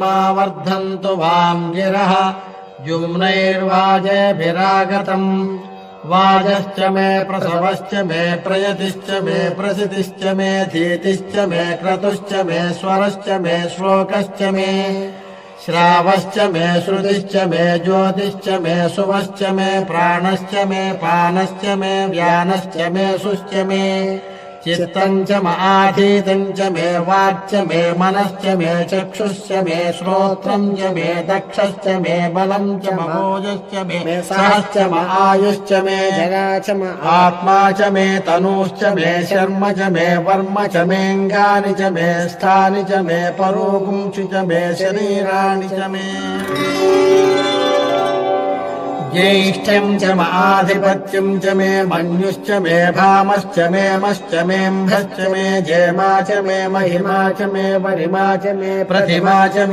वर्धन्तु वां गिरः युम्नैर्वाजेभिरागतम् वाजश्च मे प्रसवश्च मे प्रयतिश्च मे प्रसितिश्च मे धीतिश्च मे क्रतुश्च मे स्वरश्च मे श्लोकश्च मे श्रावश्च मे श्रुतिश्च मे ज्योतिश्च मे सुवश्च मे प्राणश्च मे पानश्च मे व्यानश्च मे सुश्च मे चित्तम् च आधीतम् च मे वाक्च मे मनश्च मे चक्षुश्च मे श्रोत्रम् च मे दक्षश्च मे बलम् च ममोजश्च मे सहश्च आयुश्च मे जगा च आत्मा च मे तनूश्च मे शर्म च मे वर्म च मेऽङ्गानि च मे स्थानि च मे परोगुंसि च मे शरीराणि च मे ज्येष्ठ्यम् च आधिपत्यम् च मे मन्युश्च मे भामश्च मे मश्च मेऽम्भश्च मे जेमा च मे महिमा च मे वरिमा च मे प्रतिमा च मे